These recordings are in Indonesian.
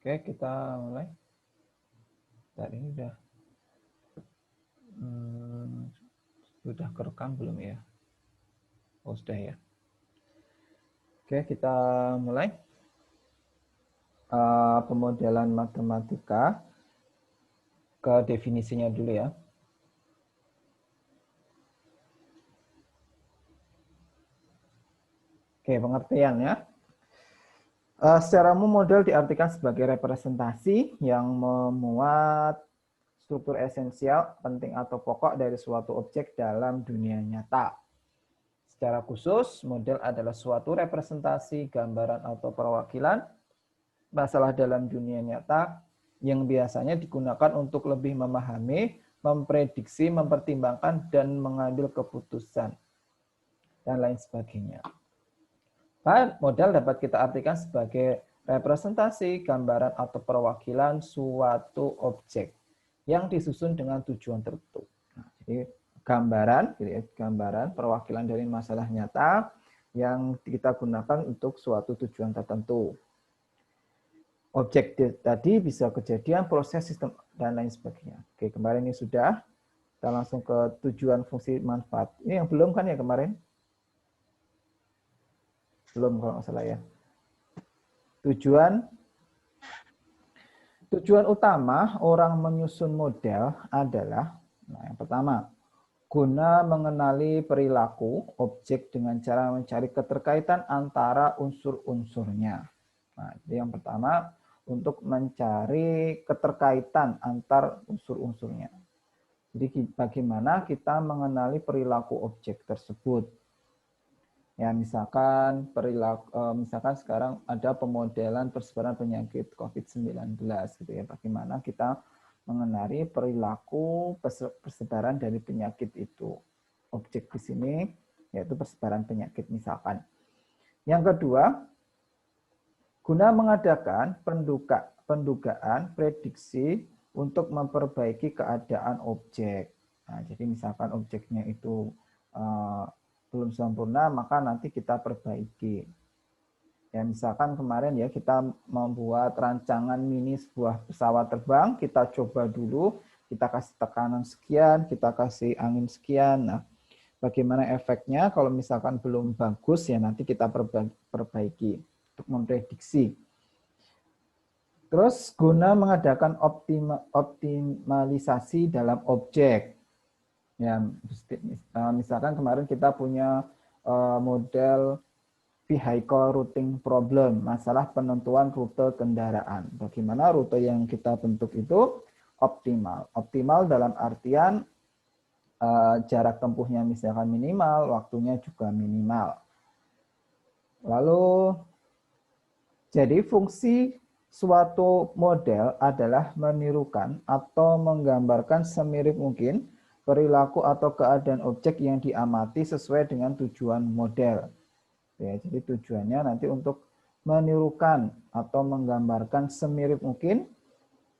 Oke, kita mulai. Tadi ini sudah kerekam belum ya? Oh, sudah ya. Oke, kita mulai. Pemodelan matematika. Ke definisinya dulu ya. Oke, pengertian ya. Secara umum model diartikan sebagai representasi yang memuat struktur esensial, penting atau pokok dari suatu objek dalam dunia nyata. Secara khusus, model adalah suatu representasi, gambaran atau perwakilan masalah dalam dunia nyata yang biasanya digunakan untuk lebih memahami, memprediksi, mempertimbangkan, dan mengambil keputusan, dan lain sebagainya. Model dapat kita artikan sebagai representasi, gambaran, atau perwakilan suatu objek yang disusun dengan tujuan tertentu. Nah, jadi gambaran, gitu ya, gambaran perwakilan dari masalah nyata yang kita gunakan untuk suatu tujuan tertentu. Objek tadi bisa kejadian, proses, sistem, dan lain sebagainya. Oke, kemarin ini sudah. Kita langsung ke tujuan, fungsi, manfaat. Ini yang belum kan ya kemarin? Belum kalau nggak salah ya. Tujuan utama orang menyusun model adalah, yang pertama, guna mengenali perilaku objek dengan cara mencari keterkaitan antara unsur-unsurnya. Nah, jadi yang pertama, untuk mencari keterkaitan antar unsur-unsurnya. Jadi bagaimana kita mengenali perilaku objek tersebut. Ya, misalkan misalkan sekarang ada pemodelan persebaran penyakit COVID-19 gitu ya. Bagaimana kita mengenali perilaku persebaran dari penyakit itu. Objek di sini yaitu persebaran penyakit misalkan. Yang kedua, guna mengadakan pendugaan prediksi untuk memperbaiki keadaan objek. Nah, jadi misalkan objeknya itu belum sempurna, maka nanti kita perbaiki. Ya, misalkan kemarin ya kita membuat rancangan mini sebuah pesawat terbang, kita coba dulu, kita kasih tekanan sekian, kita kasih angin sekian. Nah, bagaimana efeknya kalau misalkan belum bagus ya nanti kita perbaiki untuk memprediksi. Terus guna mengadakan optimalisasi dalam objek. Ya, misalkan kemarin kita punya model vehicle routing problem, masalah penentuan rute kendaraan. Bagaimana rute yang kita bentuk itu optimal. Optimal dalam artian jarak tempuhnya misalkan minimal, waktunya juga minimal. Lalu, jadi fungsi suatu model adalah menirukan atau menggambarkan semirip mungkin perilaku atau keadaan objek yang diamati sesuai dengan tujuan model. Ya, jadi tujuannya nanti untuk menirukan atau menggambarkan semirip mungkin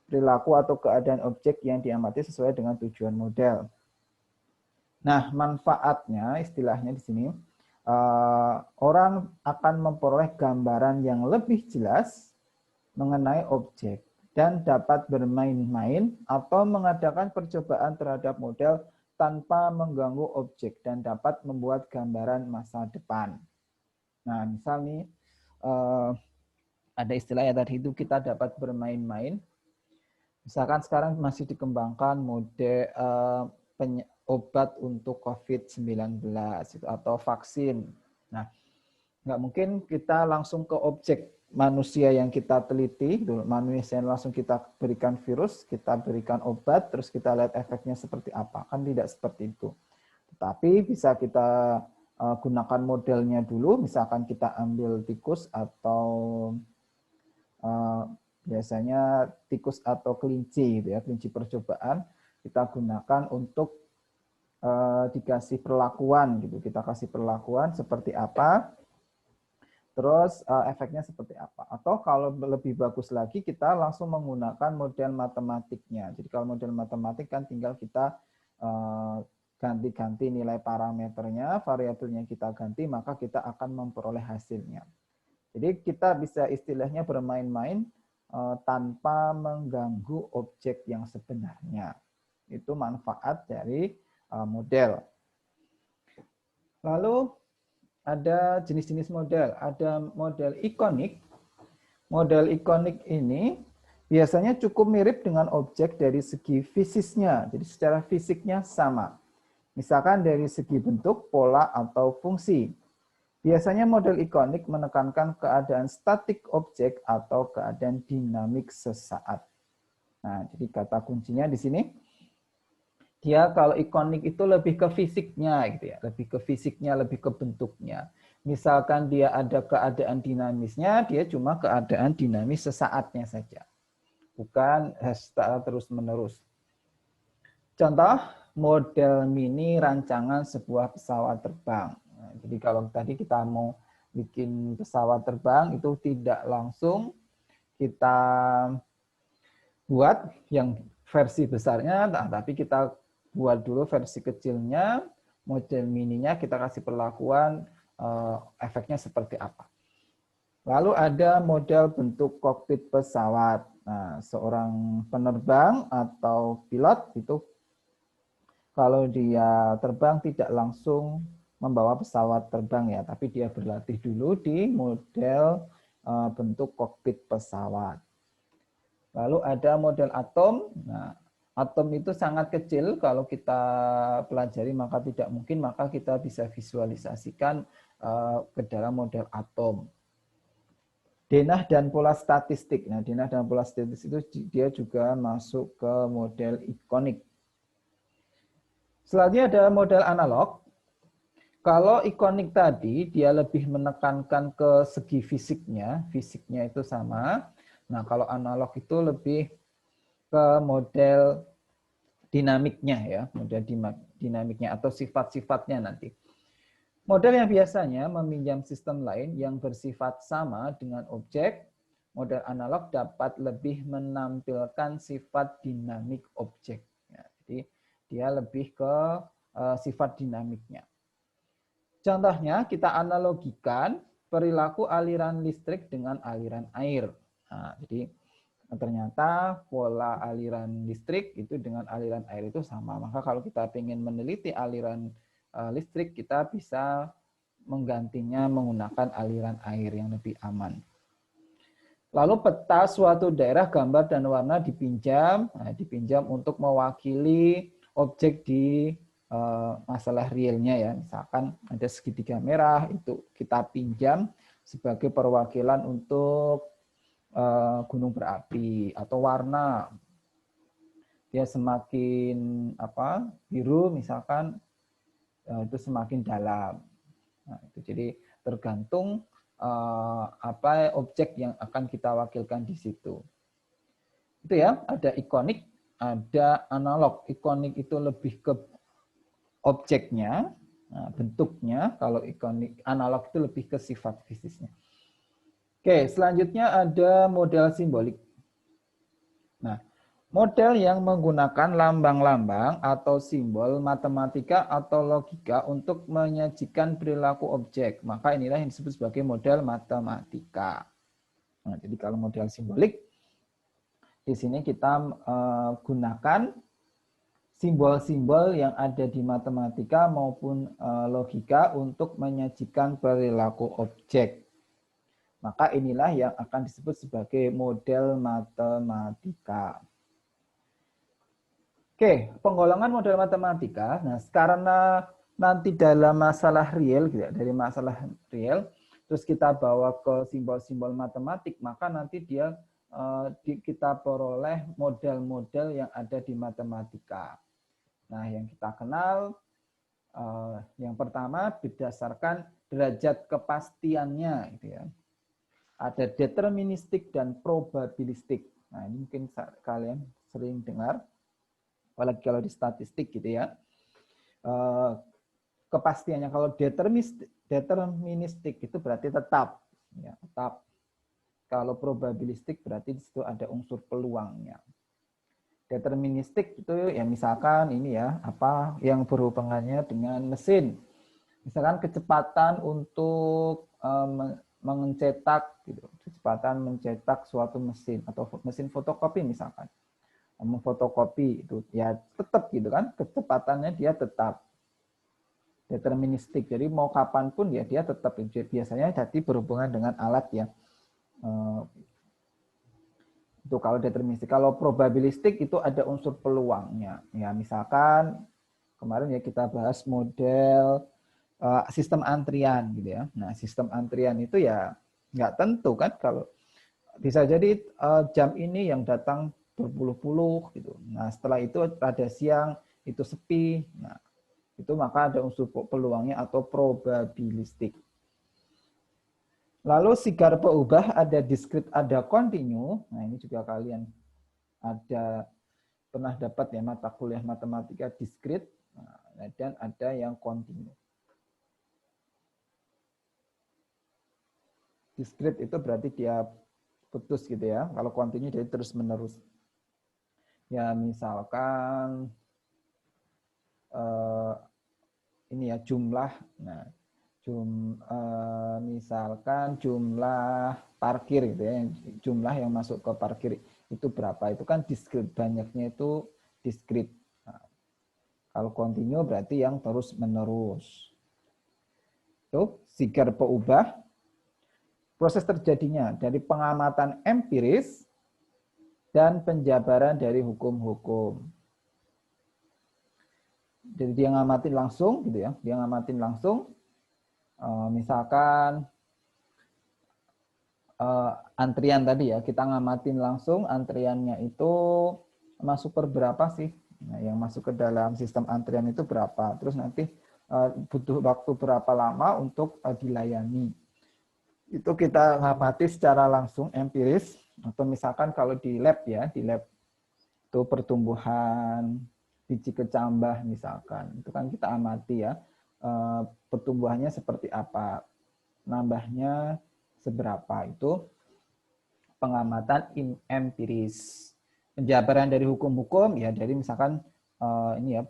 perilaku atau keadaan objek yang diamati sesuai dengan tujuan model. Nah, manfaatnya istilahnya di sini, orang akan memperoleh gambaran yang lebih jelas mengenai objek dan dapat bermain-main atau mengadakan percobaan terhadap model tanpa mengganggu objek dan dapat membuat gambaran masa depan. Nah, misal nih ada istilahnya tadi itu kita dapat bermain-main. Misalkan sekarang masih dikembangkan mode obat untuk COVID-19 atau vaksin. Nah, nggak mungkin kita langsung ke objek manusia yang kita teliti, manusia yang langsung kita berikan virus, kita berikan obat, terus kita lihat efeknya seperti apa. Kan tidak seperti itu. Tetapi bisa kita gunakan modelnya dulu, misalkan kita ambil tikus atau biasanya tikus atau kelinci, gitu ya, kelinci percobaan, kita gunakan untuk dikasih perlakuan, gitu. Kita kasih perlakuan seperti apa, terus efeknya seperti apa. Atau kalau lebih bagus lagi, kita langsung menggunakan model matematiknya. Jadi kalau model matematik kan tinggal kita ganti-ganti nilai parameternya, variabelnya kita ganti, maka kita akan memperoleh hasilnya. Jadi kita bisa istilahnya bermain-main tanpa mengganggu objek yang sebenarnya. Itu manfaat dari model. Lalu ada jenis-jenis model. Ada model ikonik. Model ikonik ini biasanya cukup mirip dengan objek dari segi fisiknya. Jadi secara fisiknya sama. Misalkan dari segi bentuk, pola, atau fungsi. Biasanya model ikonik menekankan keadaan statik objek atau keadaan dinamik sesaat. Nah, jadi kata kuncinya di sini, dia kalau ikonik itu lebih ke fisiknya, gitu ya, lebih ke fisiknya, lebih ke bentuknya. Misalkan dia ada keadaan dinamisnya, dia cuma keadaan dinamis sesaatnya saja, bukan secara terus-menerus. Contoh, model mini rancangan sebuah pesawat terbang. Nah, jadi kalau tadi kita mau bikin pesawat terbang, itu tidak langsung kita buat yang versi besarnya, tapi kita buat dulu versi kecilnya, model mininya kita kasih perlakuan efeknya seperti apa. Lalu ada model bentuk kokpit pesawat. Nah, seorang penerbang atau pilot itu kalau dia terbang tidak langsung membawa pesawat terbang ya, tapi dia berlatih dulu di model bentuk kokpit pesawat. Lalu ada model atom. Nah, atom itu sangat kecil kalau kita pelajari, maka tidak mungkin, maka kita bisa visualisasikan ke dalam model atom. Denah dan pola statistik. Nah, denah dan pola statistik itu dia juga masuk ke model ikonik. Selanjutnya ada model analog. Kalau ikonik tadi, dia lebih menekankan ke segi fisiknya itu sama. Nah, kalau analog itu lebih ke model dinamiknya ya, model dinamiknya atau sifat-sifatnya nanti. Model yang biasanya meminjam sistem lain yang bersifat sama dengan objek, model analog dapat lebih menampilkan sifat dinamik objek. Ya, jadi dia lebih ke sifat dinamiknya. Contohnya kita analogikan perilaku aliran listrik dengan aliran air. Nah, jadi ternyata pola aliran listrik itu dengan aliran air itu sama. Maka kalau kita ingin meneliti aliran listrik, kita bisa menggantinya menggunakan aliran air yang lebih aman. Lalu peta suatu daerah, gambar dan warna dipinjam, dipinjam untuk mewakili objek di masalah realnya ya. Misalkan ada segitiga merah, itu kita pinjam sebagai perwakilan untuk gunung berapi, atau warna dia semakin biru misalkan itu semakin dalam. Nah, itu jadi tergantung apa objek yang akan kita wakilkan di situ. Itu ya, ada ikonik, ada analog. Ikonik itu lebih ke objeknya, bentuknya. Kalau ikonik, analog itu lebih ke sifat fisiknya. Oke, selanjutnya ada model simbolik. Nah, model yang menggunakan lambang-lambang atau simbol matematika atau logika untuk menyajikan perilaku objek. Maka inilah yang disebut sebagai model matematika. Nah, jadi kalau model simbolik, di sini kita gunakan simbol-simbol yang ada di matematika maupun logika untuk menyajikan perilaku objek. Maka inilah yang akan disebut sebagai model matematika. Oke, penggolongan model matematika. Nah, karena nanti dalam masalah real, gitu ya, dari masalah real, terus kita bawa ke simbol-simbol matematik, maka nanti dia kita peroleh model-model yang ada di matematika. Nah, yang kita kenal, yang pertama berdasarkan derajat kepastiannya, gitu ya. Ada deterministik dan probabilistik. Nah, ini mungkin kalian sering dengar, apalagi kalau di statistik gitu ya. Kepastiannya kalau deterministik itu berarti tetap, ya, tetap. Kalau probabilistik berarti di situ ada unsur peluangnya. Deterministik itu ya misalkan ini ya, apa yang berhubungannya dengan mesin. Misalkan kecepatan untuk mencetak gitu, kecepatan mencetak suatu mesin atau mesin fotokopi misalkan. Memfotokopi itu ya tetap gitu kan, kecepatannya dia tetap deterministik. Jadi mau kapanpun ya dia tetap biasanya jadi berhubungan dengan alat ya. Itu kalau deterministik. Kalau probabilistik itu ada unsur peluangnya. Ya misalkan kemarin ya kita bahas model sistem antrian gitu ya. Nah sistem antrian itu ya nggak tentu kan, kalau bisa jadi jam ini yang datang berpuluh-puluh gitu. Nah setelah itu pada siang itu sepi. Nah itu maka ada unsur peluangnya atau probabilistik. Lalu sigar peubah ada diskrit, ada kontinu. Nah ini juga kalian ada pernah dapat ya mata kuliah matematika diskrit, dan ada yang kontinu. Diskrit itu berarti dia putus gitu ya. Kalau kontinu jadi terus menerus. Ya misalkan ini ya jumlah. Nah, misalkan jumlah parkir gitu ya, jumlah yang masuk ke parkir itu berapa? Itu kan diskrit, banyaknya itu diskrit. Nah, kalau kontinu berarti yang terus menerus. Itu sigar peubah. Proses terjadinya dari pengamatan empiris dan penjabaran dari hukum-hukum. Jadi dia ngamatin langsung gitu ya, dia ngamatin langsung. Misalkan antrian tadi ya, kita ngamatin langsung antriannya itu masuk per berapa sih? Nah, yang masuk ke dalam sistem antrian itu berapa? Terus nanti butuh waktu berapa lama untuk dilayani? Itu kita ngamati secara langsung empiris, atau misalkan kalau di lab ya, di lab itu pertumbuhan biji kecambah misalkan, itu kan kita amati ya, pertumbuhannya seperti apa, nambahnya seberapa, itu pengamatan empiris. Penjabaran dari hukum-hukum ya dari misalkan ini ya,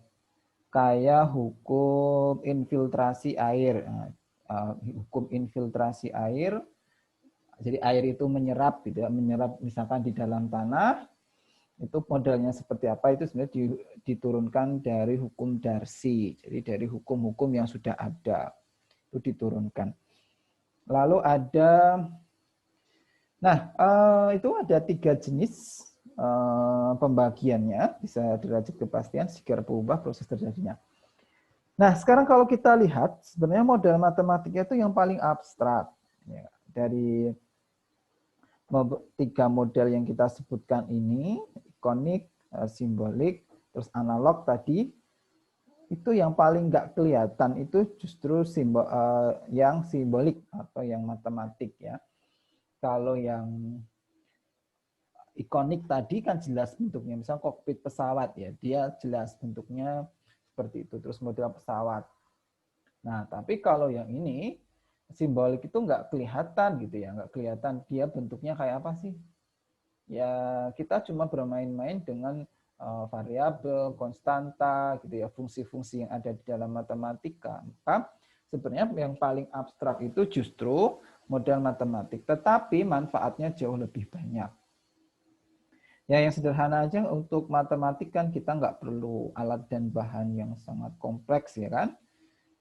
kayak hukum infiltrasi air. Hukum infiltrasi air, jadi air itu menyerap gitu ya, menyerap misalkan di dalam tanah, itu modelnya seperti apa, itu sebenarnya diturunkan dari hukum Darcy. Jadi dari hukum-hukum yang sudah ada itu diturunkan. Lalu ada, nah itu ada 3 jenis pembagiannya, bisa derajat kepastian, sigar peubah, proses terjadinya. Nah sekarang kalau kita lihat sebenarnya model matematika itu yang paling abstrak ya, dari 3 model yang kita sebutkan ini, ikonik, simbolik, terus analog tadi, itu yang paling nggak kelihatan itu justru yang simbolik atau yang matematik ya. Kalau yang ikonik tadi kan jelas bentuknya, misalnya kokpit pesawat ya, dia jelas bentuknya seperti itu, terus model pesawat. Nah, tapi kalau yang ini simbolik itu nggak kelihatan gitu ya, nggak kelihatan dia bentuknya kayak apa sih. Ya kita cuma bermain-main dengan variabel, konstanta gitu ya, fungsi-fungsi yang ada di dalam matematika. Maka sebenarnya yang paling abstrak itu justru model matematik, tetapi manfaatnya jauh lebih banyak. Ya yang sederhana aja, untuk matematik kan kita nggak perlu alat dan bahan yang sangat kompleks ya kan,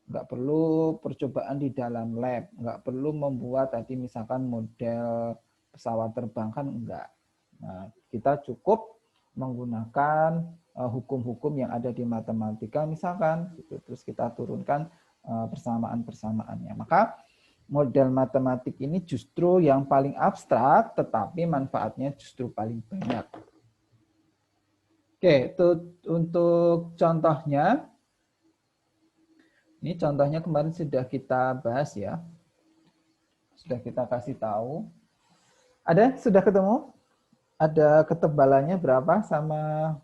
nggak perlu percobaan di dalam lab, nggak perlu membuat tadi misalkan model pesawat terbang, kan enggak. Nah, kita cukup menggunakan hukum-hukum yang ada di matematika misalkan, gitu. Terus kita turunkan persamaan-persamaannya. Maka model matematik ini justru yang paling abstrak, tetapi manfaatnya justru paling banyak. Oke, itu untuk contohnya. Ini contohnya kemarin sudah kita bahas ya. Sudah kita kasih tahu. Ada? Sudah ketemu? Ada ketebalannya berapa sama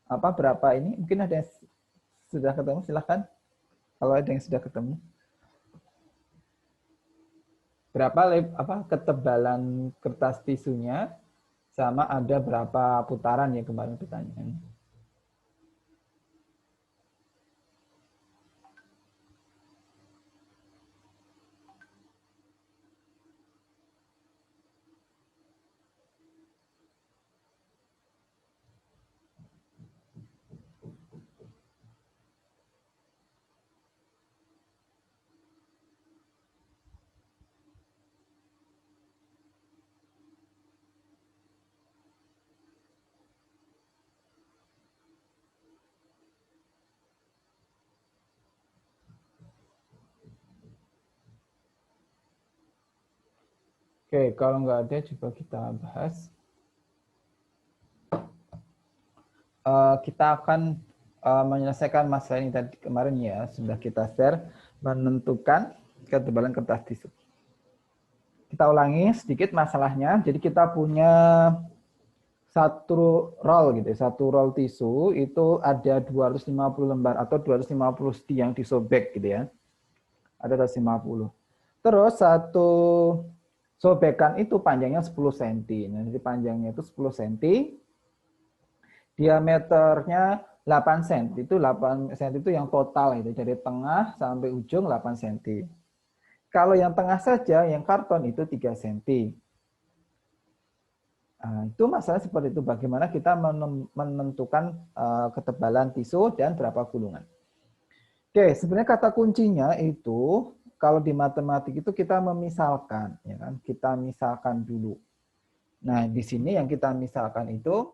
apa berapa ini? Mungkin ada yang sudah ketemu, silahkan. Kalau ada yang sudah ketemu. Berapa ketebalan kertas tisunya, sama ada berapa putaran ya kemarin pertanyaan. Oke, kalau nggak ada coba kita bahas. Kita akan menyelesaikan masalah ini tadi kemarin ya, sudah kita share menentukan ketebalan kertas tisu. Kita ulangi sedikit masalahnya. Jadi kita punya satu roll gitu, satu roll tisu itu ada 250 lembar atau 250 sti yang disobek gitu ya. Ada 250. Terus satu sobekan itu panjangnya 10 cm. Nah, jadi panjangnya itu 10 cm, diameternya 8 cm. Itu 8 cm itu yang total itu dari tengah sampai ujung 8 cm. Kalau yang tengah saja yang karton itu 3 cm. Nah, itu masalah seperti itu. Bagaimana kita menentukan ketebalan tisu dan berapa gulungan. Oke, sebenarnya kata kuncinya itu kalau di matematik itu kita memisalkan, ya kan? Kita misalkan dulu. Nah, di sini yang kita misalkan itu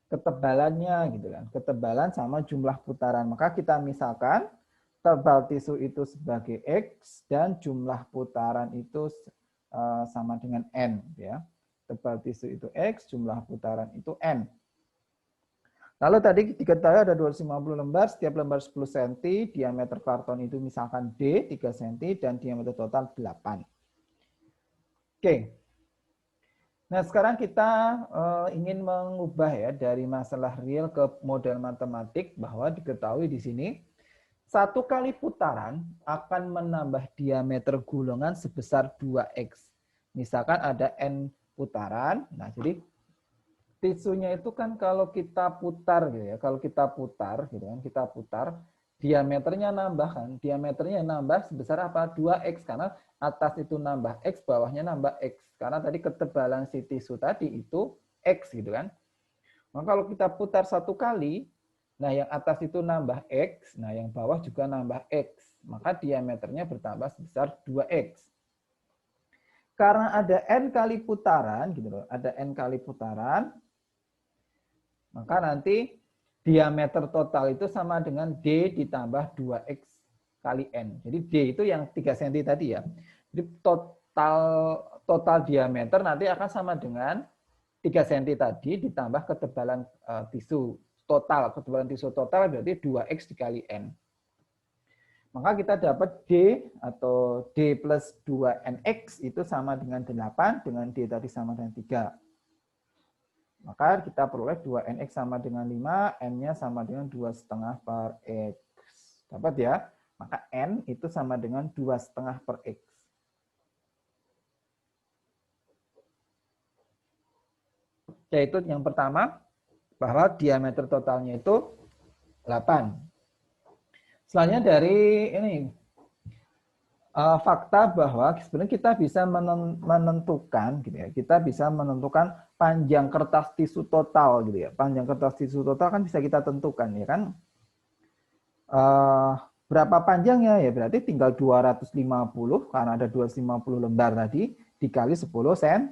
ketebalannya gitu kan. Ketebalan sama jumlah putaran. Maka kita misalkan tebal tisu itu sebagai X dan jumlah putaran itu sama dengan N ya. Tebal tisu itu X, jumlah putaran itu N. Lalu tadi diketahui ada 250 lembar, setiap lembar 10 cm, diameter karton itu misalkan D 3 cm dan diameter total 8. Oke. Nah, sekarang kita ingin mengubah ya dari masalah real ke model matematik bahwa diketahui di sini satu kali putaran akan menambah diameter gulungan sebesar 2X. Misalkan ada N putaran, nah jadi tisunya itu kan kalau kita putar gitu ya, kalau kita putar gitu kan, kita putar diameternya nambah kan, diameternya nambah sebesar apa? 2X karena atas itu nambah X, bawahnya nambah X. Karena tadi ketebalan si tisu tadi itu X gitu kan. Maka kalau kita putar satu kali, nah yang atas itu nambah X, nah yang bawah juga nambah X. Maka diameternya bertambah sebesar 2X. Karena ada N kali putaran gitu loh, ada N kali putaran, maka nanti diameter total itu sama dengan D ditambah 2X kali N. Jadi D itu yang 3 cm tadi ya. Jadi total diameter nanti akan sama dengan 3 cm tadi ditambah ketebalan tisu total. Ketebalan tisu total berarti 2X dikali N. Maka kita dapat D atau D plus 2NX itu sama dengan 8, dengan D tadi sama dengan 3. Maka kita peroleh 2NX sama dengan 5, N-nya sama dengan 2,5 per X. Dapat ya? Maka N itu sama dengan 2,5 per X. Yaitu yang pertama, bahwa diameter totalnya itu 8. Selanjutnya dari ini, fakta bahwa sebenarnya kita bisa menentukan gitu ya, kita bisa menentukan panjang kertas tisu total gitu ya. Panjang kertas tisu total kan bisa kita tentukan ya kan. Berapa panjangnya ya berarti tinggal 250 karena ada 250 lembar tadi dikali 10 cm.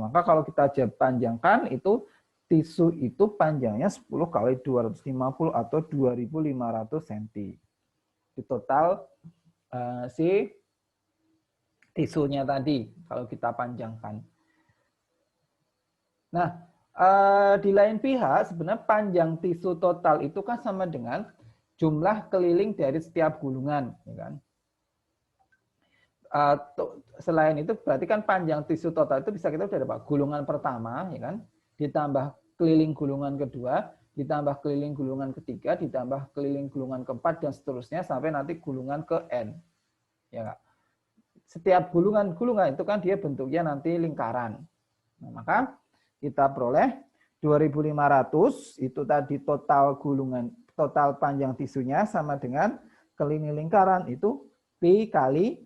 Maka kalau kita panjangkan itu tisu itu panjangnya 10 kali 250 atau 2500 cm. Di total si tisunya tadi kalau kita panjangkan. Nah, di lain pihak sebenarnya panjang tisu total itu kan sama dengan jumlah keliling dari setiap gulungan, ya kan? Selain itu berarti kan panjang tisu total itu bisa kita udah dapat gulungan pertama, ya kan? Ditambah keliling gulungan kedua, ditambah keliling gulungan ketiga, ditambah keliling gulungan keempat dan seterusnya sampai nanti gulungan ke N. Ya, Kak? Setiap gulungan itu kan dia bentuknya nanti lingkaran. Nah, maka kita peroleh 2.500 itu tadi total gulungan, total panjang tisunya sama dengan keliling lingkaran itu Pi kali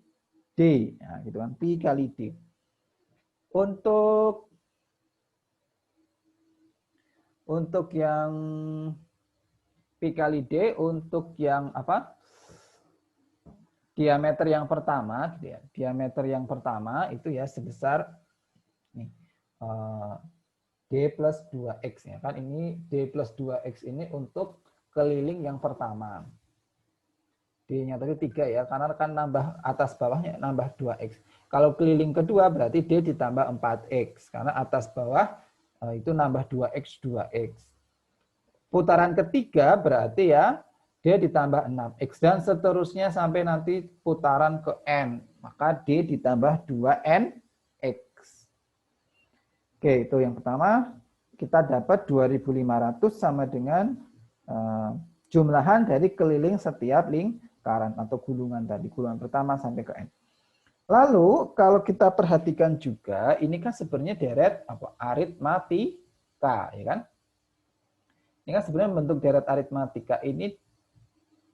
D. Nah, gitu kan, Pi kali D. Untuk yang Pi kali D, untuk yang apa? Diameter yang pertama, gitu ya. Diameter yang pertama itu ya sebesar nih, D plus 2X ya kan, ini D plus 2X ini untuk keliling yang pertama. D D-nya tadi 3 ya, karena kan nambah atas bawahnya nambah 2X. Kalau keliling kedua berarti D ditambah 4X, karena atas bawah itu nambah 2X, 2X. Putaran ketiga berarti ya D ditambah 6X, dan seterusnya sampai nanti putaran ke N. Maka D ditambah 2NX. Oke, itu yang pertama. Kita dapat 2.500 sama dengan jumlahan dari keliling setiap lingkaran atau gulungan tadi, gulungan pertama sampai ke N. Lalu kalau kita perhatikan juga, ini kan sebenarnya deret aritmatika, ya kan? Ini kan sebenarnya bentuk deret aritmatika. Ini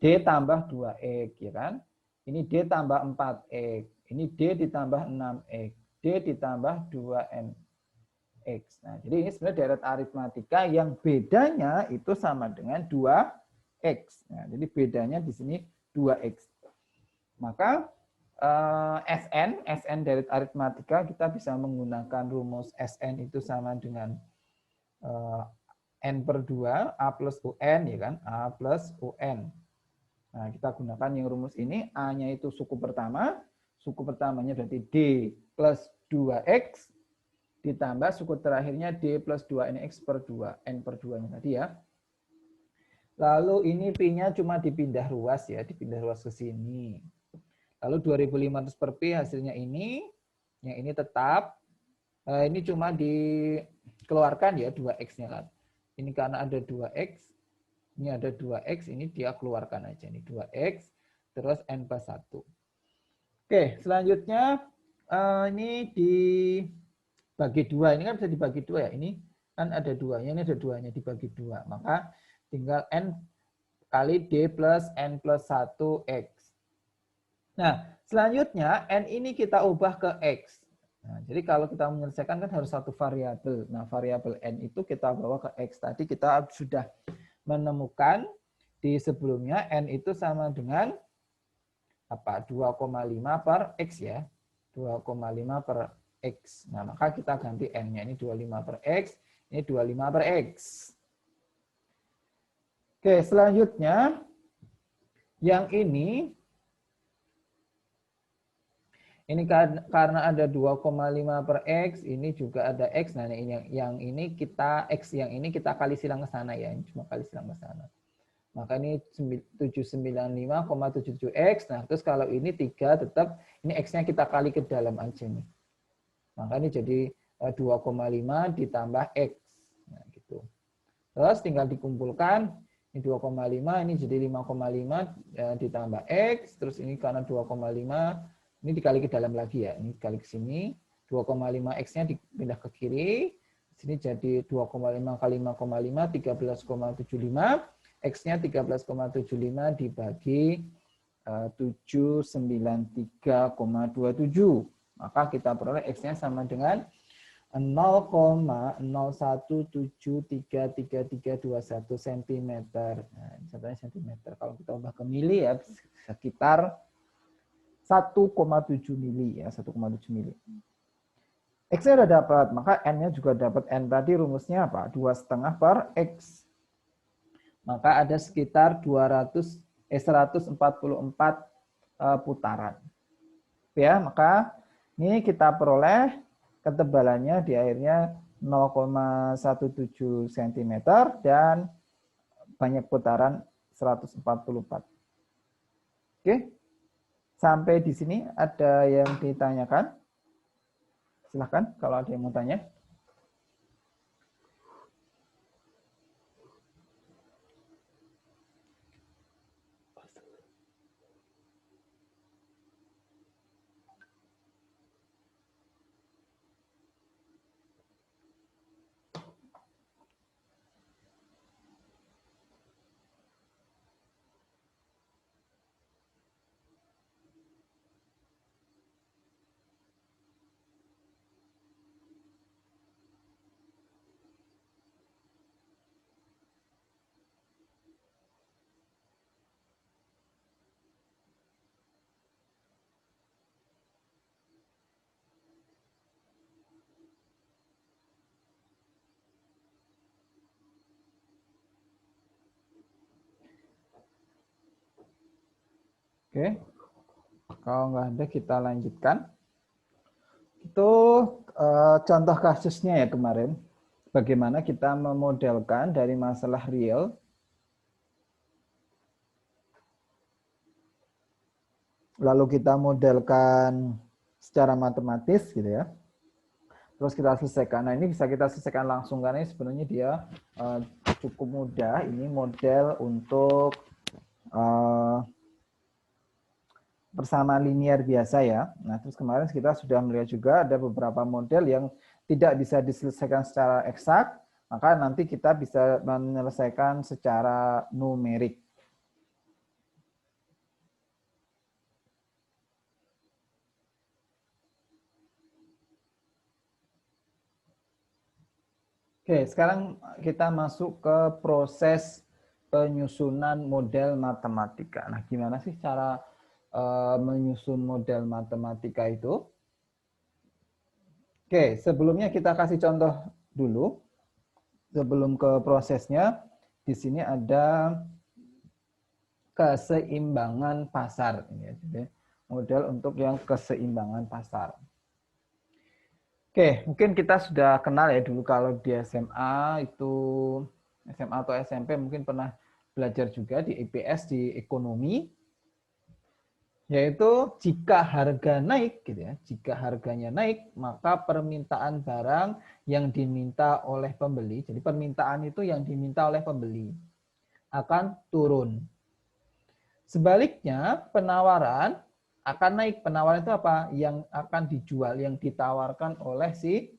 D tambah 2X, ya kan? Ini D tambah 4X. Ini D ditambah 6X. D ditambah 2NX. Nah, jadi ini sebenarnya deret aritmatika yang bedanya itu sama dengan 2X. Nah, jadi bedanya di sini 2X. Maka SN deret aritmatika kita bisa menggunakan rumus SN itu sama dengan N per 2, A plus UN, ya kan? A plus UN. Nah, kita gunakan yang rumus ini, A-nya itu suku pertama, suku pertamanya berarti D plus 2X, ditambah suku terakhirnya D plus 2NX per 2, N per 2-nya tadi ya. Lalu ini P-nya cuma dipindah ruas ya, dipindah ruas ke sini. Lalu 2.500 per P hasilnya ini, yang ini tetap, ini cuma dikeluarkan ya 2X-nya kan. Ini karena ada 2X, ini ada 2X, ini dia keluarkan aja. Ini 2X, terus N plus 1. Oke, selanjutnya ini dibagi 2. Ini kan bisa dibagi 2 ya. Ini kan ada 2-nya, ini ada 2-nya dibagi 2. Maka tinggal N kali D plus N plus 1X. Nah, selanjutnya N ini kita ubah ke X. Nah, jadi kalau kita menyelesaikan kan harus satu variabel. Nah, variabel N itu kita bawa ke X. Tadi kita sudah menemukan di sebelumnya N itu sama dengan apa? 2,5 per X ya. 2,5 per X. Nah, maka kita ganti N-nya ini 25 per X, ini 25 per X. Oke, selanjutnya yang ini karena ada 2,5 per X, ini juga ada X. Nah, ini yang ini kita X yang ini kita kali silang ke sana ya. Ini cuma kali silang ke sana. Maka ini 795,77X. Nah, terus kalau ini 3 tetap ini X-nya kita kali ke dalam aja nih. Maka ini jadi 2,5 ditambah X. Nah, gitu. Terus tinggal dikumpulkan. Ini 2,5, ini jadi 5,5 ditambah X. Terus ini karena 2,5, ini dikali ke dalam lagi ya. Ini dikali ke sini. 2,5 X-nya dipindah ke kiri. Sini jadi 2,5 kali 5,5, 13,75. X-nya 13,75 dibagi 793,27. Maka kita peroleh X-nya sama dengan 0,0173321 cm. Nah, ini contohnya cm. Kalau kita ubah ke mili ya sekitar 1,7 mili ya, 1,7 mili. X-nya udah dapat, maka N-nya juga dapat. N tadi rumusnya apa? 2,5 per X. Maka ada sekitar 144 putaran. Ya, maka ini kita peroleh ketebalannya di akhirnya 0,17 cm dan banyak putaran 144. Oke. Sampai di sini ada yang ditanyakan? Silahkan kalau ada yang mau tanya. Oke, kalau nggak ada kita lanjutkan. Itu contoh kasusnya ya kemarin. Bagaimana kita memodelkan dari masalah real lalu kita modelkan secara matematis gitu ya. Terus kita selesaikan. Nah, ini bisa kita selesaikan langsung karena sebenarnya dia cukup mudah. Ini model untuk persamaan linear biasa ya. Nah, terus kemarin kita sudah melihat juga ada beberapa model yang tidak bisa diselesaikan secara eksak, maka nanti kita bisa menyelesaikan secara numerik. Oke, sekarang kita masuk ke proses penyusunan model matematika. Nah, gimana sih cara menyusun model matematika itu? Oke, sebelumnya kita kasih contoh dulu. Sebelum ke prosesnya, di sini ada keseimbangan pasar. Jadi, model untuk yang keseimbangan pasar. Oke, mungkin kita sudah kenal ya dulu kalau di SMA itu SMA atau SMP mungkin pernah belajar juga di IPS di ekonomi, yaitu jika harga naik gitu ya, jika harganya naik maka permintaan barang yang diminta oleh pembeli, jadi permintaan itu yang diminta oleh pembeli akan turun. Sebaliknya penawaran akan naik. Penawaran itu apa? Yang akan dijual, yang ditawarkan oleh si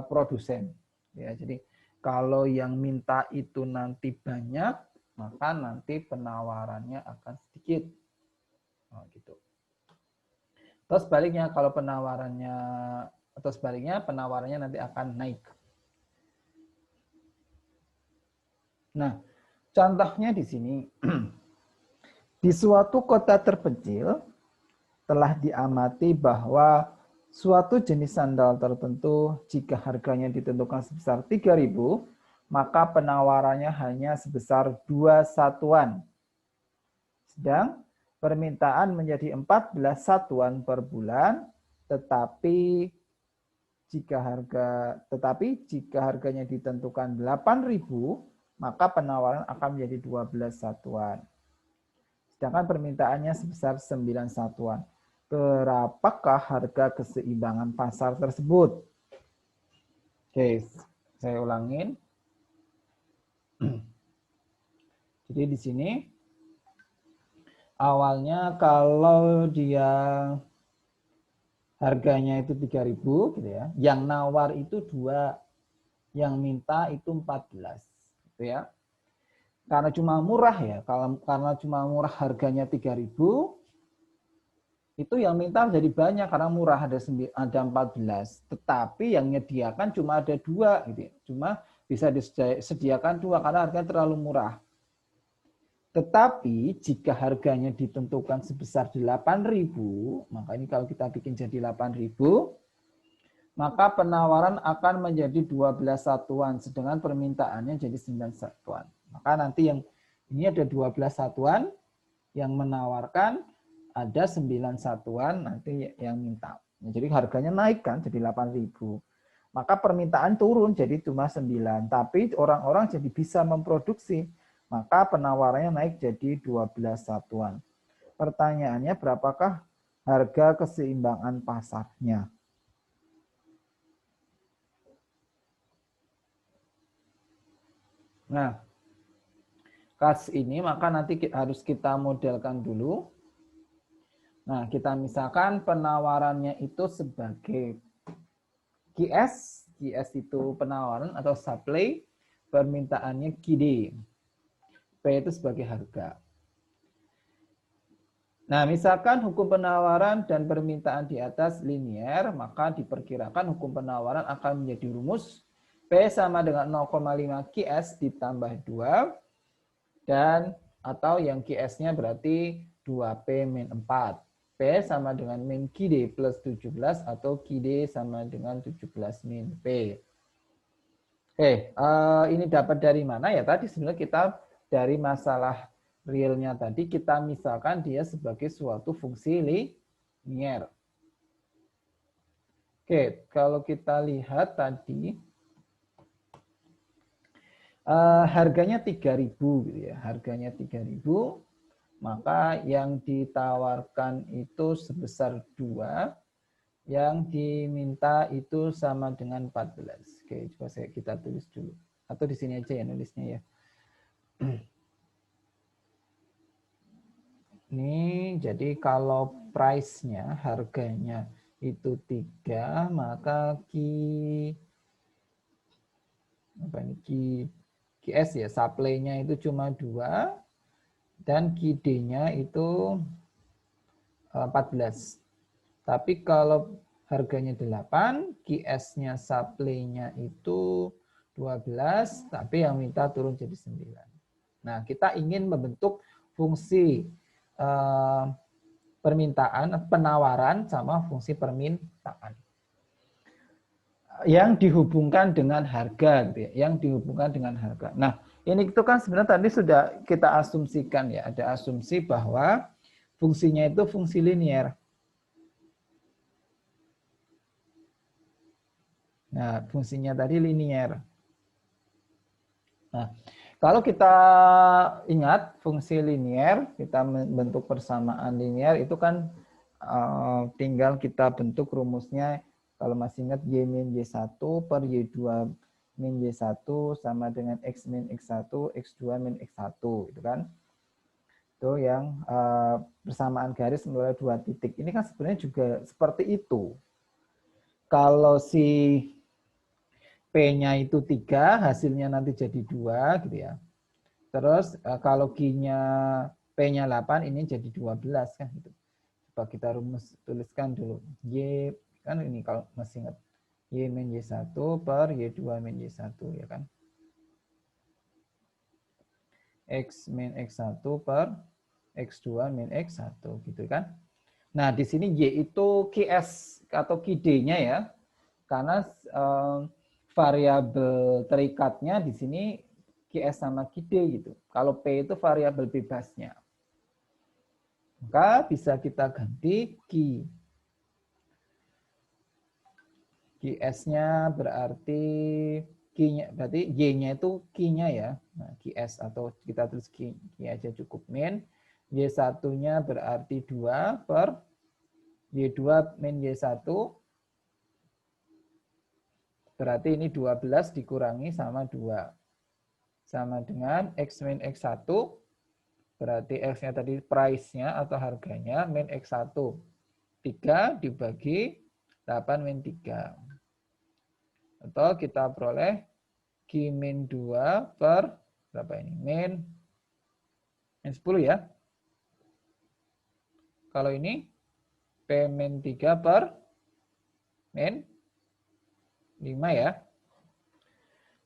produsen. Ya, jadi kalau yang minta itu nanti banyak, maka nanti penawarannya akan sedikit. Oh, gitu. Terus sebaliknya kalau penawarannya atau sebaliknya penawarannya nanti akan naik. Nah, contohnya di sini di suatu kota terpencil telah diamati bahwa suatu jenis sandal tertentu jika harganya ditentukan sebesar 3.000, maka penawarannya hanya sebesar 2 satuan. Sedang permintaan menjadi 14 satuan per bulan, tetapi jika harganya ditentukan 8.000, maka penawaran akan menjadi 12 satuan. Sedangkan permintaannya sebesar 9 satuan. Berapakah harga keseimbangan pasar tersebut? Oke, saya ulangin. Jadi di sini awalnya kalau dia harganya itu 3.000 gitu ya, yang nawar itu 2, yang minta itu 14 gitu ya. Karena cuma murah ya, karena cuma murah harganya 3.000, itu yang minta jadi banyak karena murah ada 14, tetapi yang menyediakan cuma ada 2 gitu. Cuma bisa disediakan 2 karena harganya terlalu murah. Tetapi jika harganya ditentukan sebesar 8.000, maka ini kalau kita bikin jadi 8.000, maka penawaran akan menjadi 12 satuan sedangkan permintaannya jadi 9 satuan. Maka nanti yang ini ada 12 satuan yang menawarkan, ada 9 satuan nanti yang minta. Jadi harganya naik kan jadi 8.000. Maka permintaan turun jadi cuma 9. Tapi orang-orang jadi bisa memproduksi. Maka penawarannya naik jadi 12 satuan. Pertanyaannya berapakah harga keseimbangan pasarnya? Nah, kasus ini maka nanti harus kita modelkan dulu. Nah, kita misalkan penawarannya itu sebagai QS. QS itu penawaran atau supply, permintaannya QD. P itu sebagai harga. Nah, misalkan hukum penawaran dan permintaan di atas linear, maka diperkirakan hukum penawaran akan menjadi rumus P sama dengan 0,5 QS ditambah 2, dan atau yang QS-nya berarti 2P min 4. P sama dengan min QD plus 17 atau QD sama dengan 17 min P. Oke, ini dapat dari mana ya? Tadi sebenarnya kita dari masalah realnya tadi kita misalkan dia sebagai suatu fungsi linier. Oke, kalau kita lihat tadi harganya 3.000 gitu ya. Harganya 3.000, maka yang ditawarkan itu sebesar 2, yang diminta itu sama dengan 14. Oke, coba kita tulis dulu. Atau di sini aja ya nulisnya ya. Ini jadi kalau price-nya, harganya itu 3, maka QS ya, supply-nya itu cuma 2, dan QD-nya itu 14. Tapi kalau harganya 8, QS-nya supply-nya itu 12, tapi yang minta turun jadi 9. Nah, kita ingin membentuk fungsi permintaan, penawaran sama fungsi permintaan yang dihubungkan dengan harga, gitu ya, yang dihubungkan dengan harga. Nah, ini itu kan sebenarnya tadi sudah kita asumsikan ya, ada asumsi bahwa fungsinya itu fungsi linier. Nah, fungsinya tadi linier. Nah, kalau kita ingat fungsi linier, kita membentuk persamaan linier itu kan tinggal kita bentuk rumusnya. Kalau masih ingat Y min Y1 per Y2 min Y1 sama dengan X min X1, X2 min X1 gitu kan. Itu yang persamaan garis melalui 2 titik. Ini kan sebenarnya juga seperti itu. Kalau si P-nya itu 3, hasilnya nanti jadi 2 gitu ya. Terus kalau Q-nya P-nya 8, ini jadi 12 kan gitu. Coba kita tuliskan dulu. Y kan ini kalau masih ingat. Y min Y1 per Y2 min Y1 ya kan. X min X1 per X2 min X1 gitu kan. Nah, di sini Y itu QS atau QD-nya ya. Karena variabel terikatnya di sini QS sama QD gitu. Kalau P itu variabel bebasnya. Maka bisa kita ganti Q. QS-nya berarti Q-nya, berarti Y-nya itu Q-nya ya. Nah, QS atau kita tulis Q aja cukup min. Y1-nya berarti 2 per Y2 min Y1. Berarti ini 12 dikurangi sama 2. Sama dengan X min X1. Berarti X-nya tadi price-nya atau harganya min X1. 3 dibagi 8 min 3. Atau kita peroleh Q min 2 per berapa ini? Min 10 ya. Kalau ini P min 3 per min 5 ya.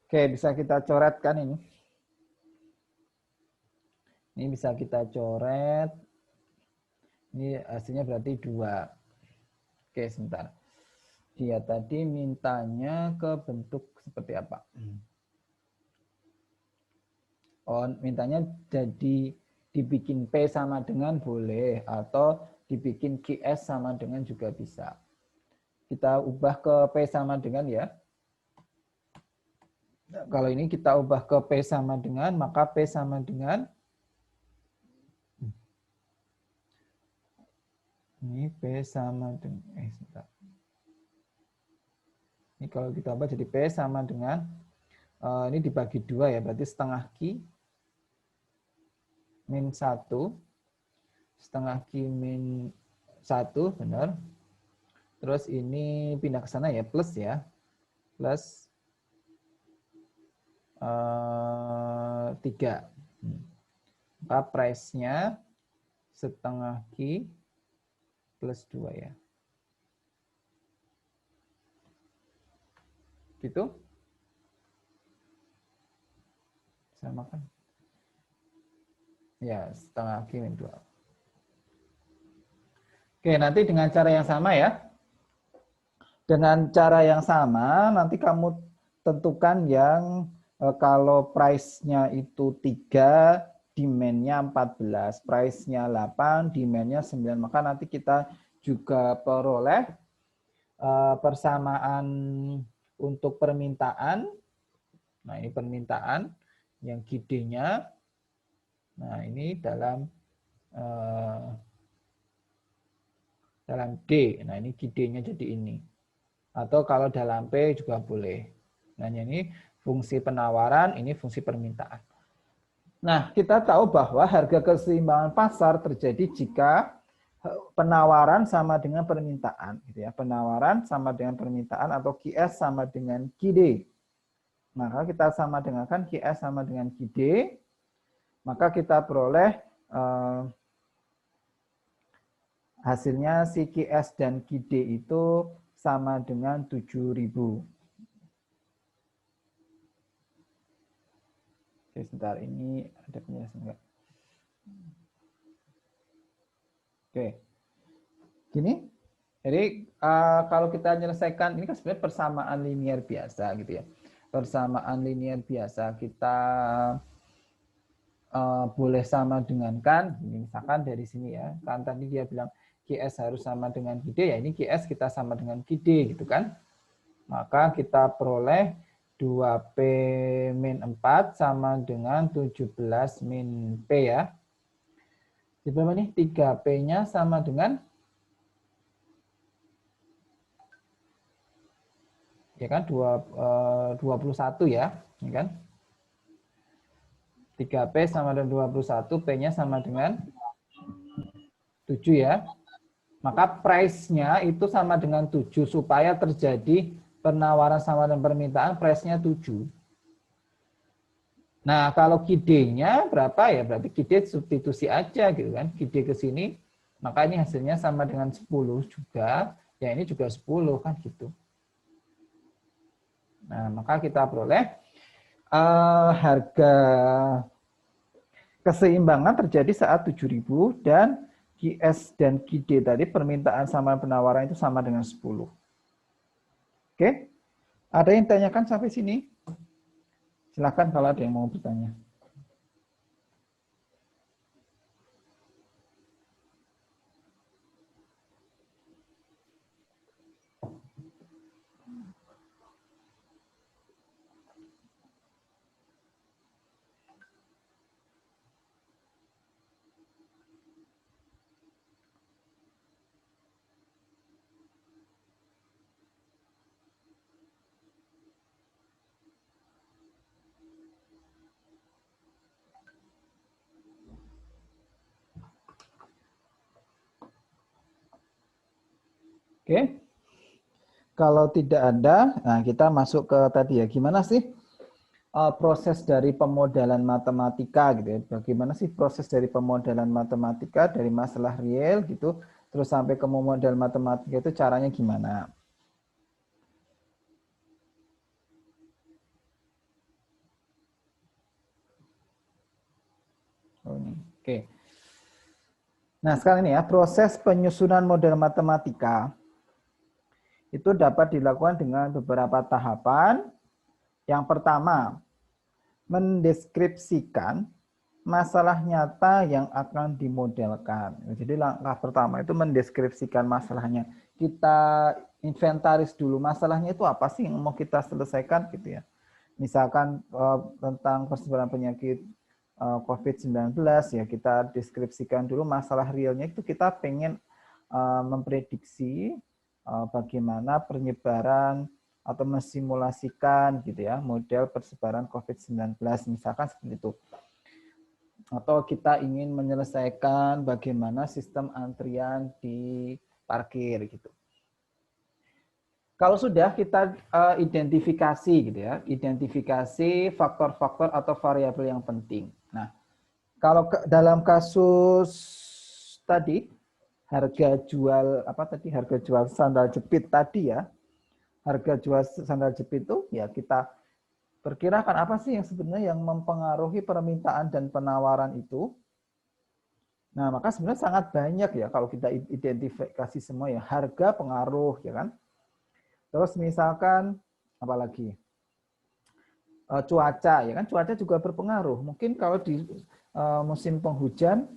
Oke, bisa kita coretkan ini. Ini bisa kita coret. Ini hasilnya berarti 2. Oke, sebentar. Dia tadi mintanya ke bentuk seperti apa? Oh, mintanya jadi dibikin P sama dengan boleh, atau dibikin QS sama dengan juga bisa. Kita ubah ke P sama dengan ya. Kalau ini kita ubah ke P sama dengan, maka P sama dengan ini P sama dengan ini kalau kita ubah jadi P sama dengan ini dibagi 2 ya, berarti setengah Q min 1, setengah Q min 1, benar. Terus ini pindah ke sana ya, plus ya, plus 3. Maka price-nya setengah Q plus 2 ya. Gitu? Sama kan? Ya, setengah Q min 2. Oke, nanti dengan cara yang sama ya. Dengan cara yang sama, nanti kamu tentukan yang kalau price-nya itu 3, demand-nya 14, price-nya 8, demand-nya 9. Maka nanti kita juga peroleh persamaan untuk permintaan. Nah, ini permintaan yang GD-nya. Nah, ini dalam D. Nah, ini GD-nya jadi ini. Atau kalau dalam P juga boleh. Nah, ini fungsi penawaran, ini fungsi permintaan. Nah, kita tahu bahwa harga keseimbangan pasar terjadi jika penawaran sama dengan permintaan, gitu ya. Penawaran sama dengan permintaan atau QS sama dengan QD. Maka kita sama dengankan QS sama dengan QD, maka kita peroleh hasilnya si QS dan QD itu sama dengan 7.000. Oke, sebentar, ini ada penjelasan enggak? Oke, gini. Jadi kalau kita menyelesaikan, ini kan sebenarnya persamaan linier biasa gitu ya. Persamaan linier biasa kita boleh sama dengan kan, misalkan dari sini ya, kan tadi dia bilang QS harus sama dengan QD, ya ini QS kita sama dengan QD gitu kan. Maka kita peroleh 2P min 4 sama dengan 17 min P ya. Di berapa nih? 3P-nya sama dengan ya kan 21 ya, ya kan? 3P sama dengan 21, P-nya sama dengan 7 ya. Maka price-nya itu sama dengan 7 supaya terjadi penawaran sama dengan permintaan, price-nya 7. Nah, kalau QD-nya berapa ya? Berarti QD substitusi aja gitu kan. QD ke sini, maka ini hasilnya sama dengan 10 juga. Ya ini juga 10 kan gitu. Nah, maka kita peroleh harga keseimbangan terjadi saat 7.000 dan QS dan QD tadi permintaan sama penawaran itu sama dengan 10. Oke? Ada yang tanyakan sampai sini? Silakan kalau ada yang mau bertanya. Oke? Kalau tidak ada, nah kita masuk ke tadi ya, gimana sih proses dari pemodalan matematika gitu ya. Bagaimana sih proses dari pemodalan matematika dari masalah real gitu, terus sampai ke modal matematika itu caranya gimana? Oh, ini. Oke. Nah, sekarang ini ya, proses penyusunan model matematika itu dapat dilakukan dengan beberapa tahapan. Yang pertama, mendeskripsikan masalah nyata yang akan dimodelkan. Jadi langkah pertama itu mendeskripsikan masalahnya. Kita inventaris dulu masalahnya itu apa sih yang mau kita selesaikan gitu ya. Misalkan tentang persebaran penyakit COVID-19 ya, kita deskripsikan dulu masalah realnya itu kita pengen memprediksi bagaimana penyebaran atau mensimulasikan gitu ya model persebaran COVID-19 misalkan seperti itu. Atau kita ingin menyelesaikan bagaimana sistem antrian di parkir gitu. Kalau sudah kita identifikasi gitu ya, identifikasi faktor-faktor atau variabel yang penting. Nah, kalau dalam kasus tadi harga jual apa tadi harga jual sandal jepit tadi ya, harga jual sandal jepit itu ya kita perkirakan apa sih yang sebenarnya yang mempengaruhi permintaan dan penawaran itu. Nah, maka sebenarnya sangat banyak ya kalau kita identifikasi semua ya, harga pengaruh ya kan. Terus misalkan apalagi cuaca ya kan, cuaca juga berpengaruh. Mungkin kalau di musim penghujan